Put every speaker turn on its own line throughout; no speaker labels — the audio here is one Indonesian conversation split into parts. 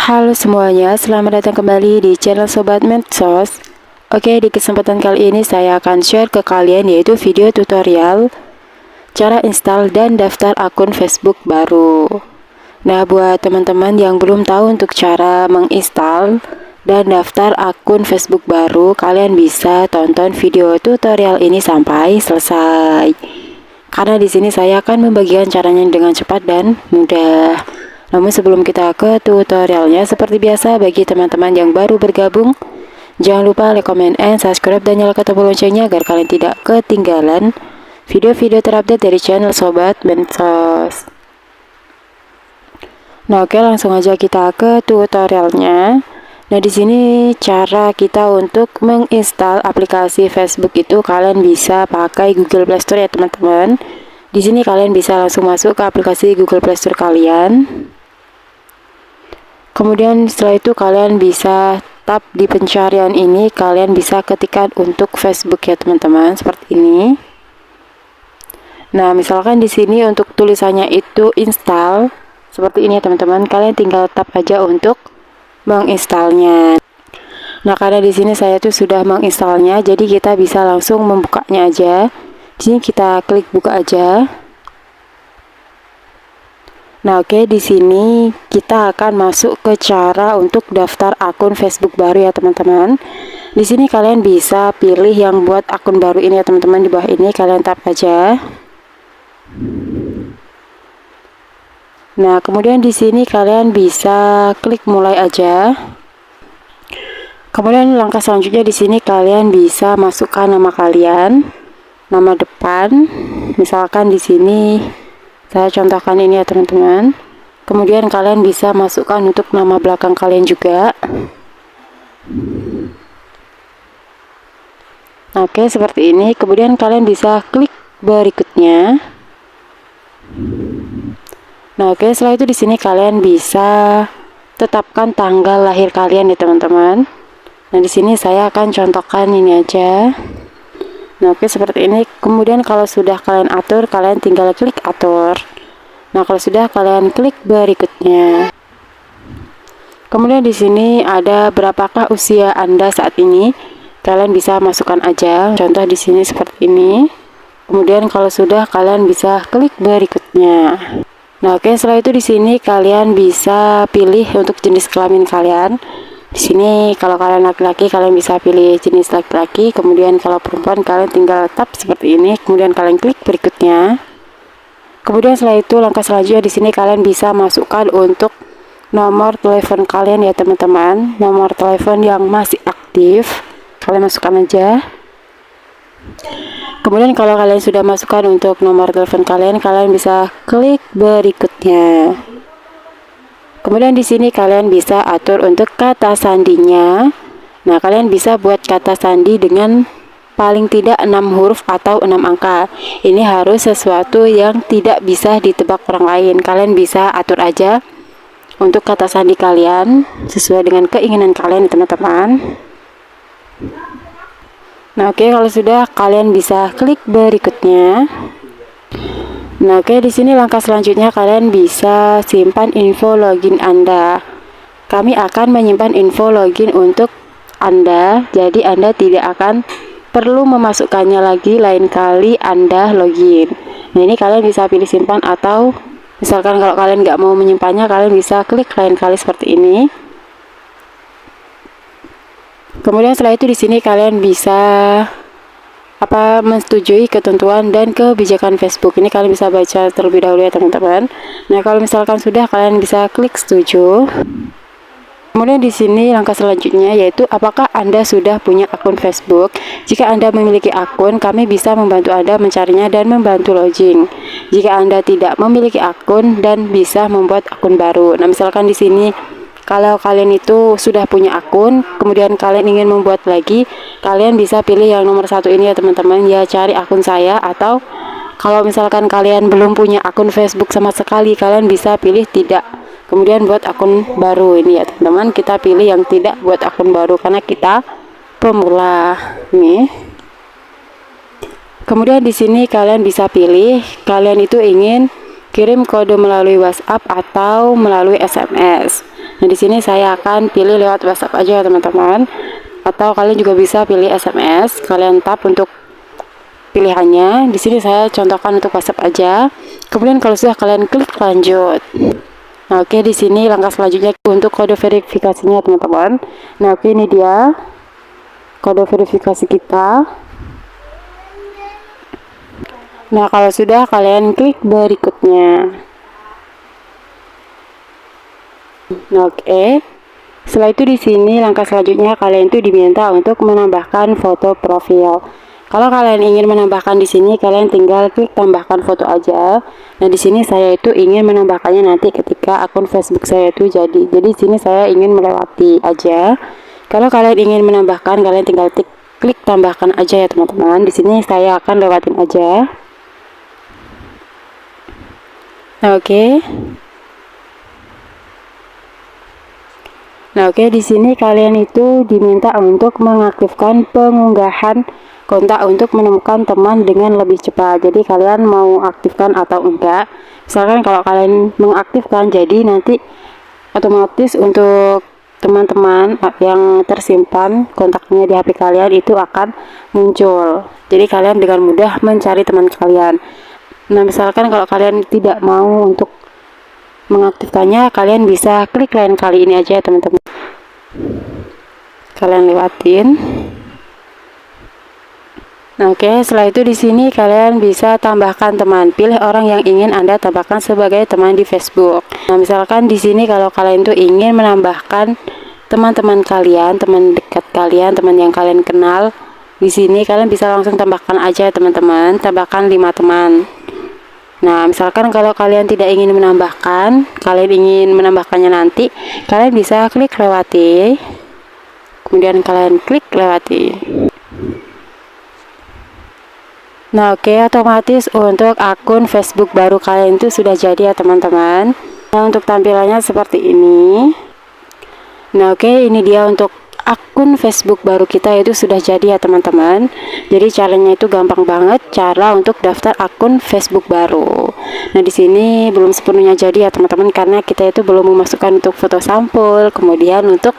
Halo semuanya, selamat datang kembali di channel Sobat Medsos. Oke, di kesempatan kali ini saya akan share ke kalian yaitu video tutorial cara install dan daftar akun Facebook baru. Nah, buat teman-teman yang belum tahu untuk cara menginstal dan daftar akun Facebook baru, kalian bisa tonton video tutorial ini sampai selesai. Karena di sini saya akan membagikan caranya dengan cepat dan mudah. Namun sebelum kita ke tutorialnya, seperti biasa bagi teman-teman yang baru bergabung, jangan lupa like, comment, and subscribe dan nyalakan tombol loncengnya agar kalian tidak ketinggalan video-video terupdate dari channel Sobat Medsos. Nah, oke, langsung aja kita ke tutorialnya. Nah, di sini cara kita untuk menginstal aplikasi Facebook itu kalian bisa pakai Google Play Store ya, teman-teman. Di sini kalian bisa langsung masuk ke aplikasi Google Play Store kalian. Kemudian setelah itu kalian bisa tap di pencarian ini, kalian bisa ketikkan untuk Facebook ya teman-teman, seperti ini. Nah, misalkan di sini untuk tulisannya itu install, seperti ini ya teman-teman. Kalian tinggal tap aja untuk menginstalnya. Nah, karena di sini saya tuh sudah menginstalnya, jadi kita bisa langsung membukanya aja. Di sini kita klik buka aja. Nah, oke, di sini kita akan masuk ke cara untuk daftar akun Facebook baru ya teman-teman. Di sini kalian bisa pilih yang buat akun baru ini ya teman-teman. Di bawah ini kalian tap aja. Nah, kemudian di sini kalian bisa klik mulai aja. Kemudian langkah selanjutnya di sini kalian bisa masukkan nama kalian, nama depan. Misalkan di sini saya contohkan ini ya teman-teman. Kemudian kalian bisa masukkan untuk nama belakang kalian juga. Oke, seperti ini. Kemudian kalian bisa klik berikutnya. Nah, oke, setelah itu di sini kalian bisa tetapkan tanggal lahir kalian ya teman-teman. Nah, di sini saya akan contohkan ini aja. Nah, oke, seperti ini. Kemudian kalau sudah kalian atur, kalian tinggal klik atur. Nah, kalau sudah kalian klik berikutnya. Kemudian di sini ada berapakah usia Anda saat ini? Kalian bisa masukkan aja. Contoh di sini seperti ini. Kemudian kalau sudah kalian bisa klik berikutnya. Nah, oke, setelah itu di sini kalian bisa pilih untuk jenis kelamin kalian. Di sini kalau kalian laki-laki kalian bisa pilih jenis laki-laki, kemudian kalau perempuan kalian tinggal tap seperti ini, kemudian kalian klik berikutnya. Kemudian setelah itu langkah selanjutnya di sini kalian bisa masukkan untuk nomor telepon kalian ya teman-teman, nomor telepon yang masih aktif kalian masukkan aja. Kemudian kalau kalian sudah masukkan untuk nomor telepon kalian, kalian bisa klik berikutnya. Kemudian di sini kalian bisa atur untuk kata sandinya. Nah, kalian bisa buat kata sandi dengan paling tidak 6 huruf atau 6 angka. Ini harus sesuatu yang tidak bisa ditebak orang lain. Kalian bisa atur aja untuk kata sandi kalian sesuai dengan keinginan kalian, teman-teman. Nah, oke, kalau sudah kalian bisa klik berikutnya. Nah, oke, di sini langkah selanjutnya kalian bisa simpan info login Anda. Kami akan menyimpan info login untuk Anda, jadi Anda tidak akan perlu memasukkannya lagi lain kali Anda login. Nah, ini kalian bisa pilih simpan, atau misalkan kalau kalian nggak mau menyimpannya, kalian bisa klik lain kali seperti ini. Kemudian setelah itu di sini kalian bisa menyetujui ketentuan dan kebijakan Facebook. Ini kalian bisa baca terlebih dahulu ya teman-teman. Nah, kalau misalkan sudah, kalian bisa klik setuju. Kemudian di sini langkah selanjutnya yaitu apakah Anda sudah punya akun Facebook. Jika Anda memiliki akun, kami bisa membantu Anda mencarinya dan membantu login. Jika Anda tidak memiliki akun dan bisa membuat akun baru. Nah, misalkan di sini kalau kalian itu sudah punya akun, kemudian kalian ingin membuat lagi, kalian bisa pilih yang nomor satu ini ya teman-teman, ya cari akun saya. Atau kalau misalkan kalian belum punya akun Facebook sama sekali, kalian bisa pilih tidak, kemudian buat akun baru. Ini ya teman-teman, kita pilih yang tidak buat akun baru karena kita pemula nih. Kemudian di sini kalian bisa pilih kalian itu ingin kirim kode melalui WhatsApp atau melalui SMS. Nah, di sini saya akan pilih lewat WhatsApp aja ya teman-teman. Atau kalian juga bisa pilih SMS. Kalian tap untuk pilihannya. Di sini saya contohkan untuk WhatsApp aja. Kemudian kalau sudah kalian klik lanjut. Nah, oke, di sini langkah selanjutnya untuk kode verifikasinya teman-teman. Nah, oke, ini dia kode verifikasi kita. Nah, kalau sudah kalian klik berikutnya. Nah, oke. Setelah itu di sini langkah selanjutnya kalian itu diminta untuk menambahkan foto profil. Kalau kalian ingin menambahkan di sini, kalian tinggal klik tambahkan foto aja. Nah, di sini saya itu ingin menambahkannya nanti ketika akun Facebook saya itu jadi. Jadi di sini saya ingin melewati aja. Kalau kalian ingin menambahkan, kalian tinggal klik tambahkan aja ya teman-teman. Di sini saya akan lewatin aja. Nah, oke. Nah, oke, di sini kalian itu diminta untuk mengaktifkan pengunggahan kontak untuk menemukan teman dengan lebih cepat. Jadi kalian mau aktifkan atau enggak. Misalkan kalau kalian mengaktifkan, jadi nanti otomatis untuk teman-teman yang tersimpan kontaknya di HP kalian itu akan muncul. Jadi kalian dengan mudah mencari teman kalian. Nah, misalkan kalau kalian tidak mau untuk mengaktifkannya, kalian bisa klik lain kali ini aja teman-teman. Kalian lewatin. Nah, oke, setelah itu di sini kalian bisa tambahkan teman. Pilih orang yang ingin Anda tambahkan sebagai teman di Facebook. Nah, misalkan di sini kalau kalian tuh ingin menambahkan teman-teman kalian, teman dekat kalian, teman yang kalian kenal, di sini kalian bisa langsung tambahkan aja teman-teman. Tambahkan 5 teman. Nah, misalkan kalau kalian tidak ingin menambahkan, kalian ingin menambahkannya nanti, kalian bisa klik lewati. Kemudian kalian klik lewati. Nah, oke, otomatis untuk akun Facebook baru kalian itu sudah jadi ya teman-teman. Nah, untuk tampilannya seperti ini. Nah, oke, ini dia untuk akun Facebook baru kita itu sudah jadi ya teman-teman. Jadi caranya itu gampang banget, cara untuk daftar akun Facebook baru. Nah, di sini belum sepenuhnya jadi ya teman-teman, karena kita itu belum memasukkan untuk foto sampul, kemudian untuk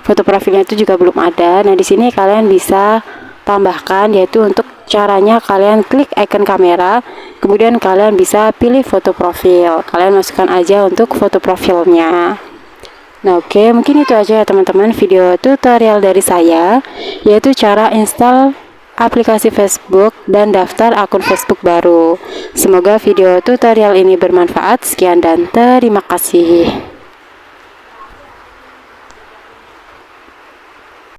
foto profilnya itu juga belum ada. Nah, di sini kalian bisa tambahkan, yaitu untuk caranya kalian klik icon kamera, kemudian kalian bisa pilih foto profil. Kalian masukkan aja untuk foto profilnya. Nah, oke, mungkin itu aja ya teman-teman video tutorial dari saya, yaitu cara install aplikasi Facebook dan daftar akun Facebook baru. Semoga video tutorial ini bermanfaat. Sekian dan terima kasih.